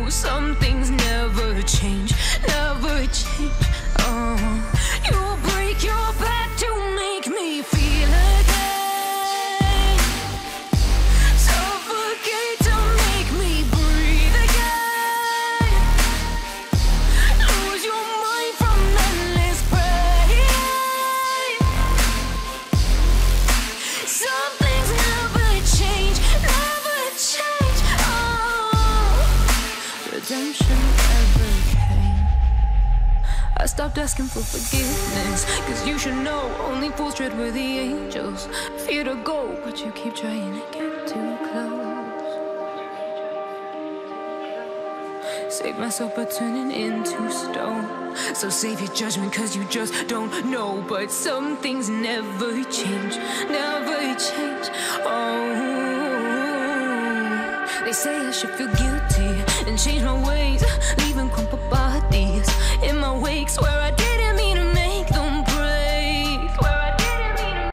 some things never change, never change. Oh, you break your back to make me feel again, suffocate to make me breathe again, lose your mind from endless pain. Some things never change, never change. Oh, redemption never came. I stopped asking for forgiveness, cause you should know only fools tread where the angels fear to go, but you keep trying to get too close. Save myself by turning into stone. So save your judgment cause you just don't know. But some things never change, never change. Oh, they say I should feel guilty and change my ways, leaving crumpled bodies in my wake. Swear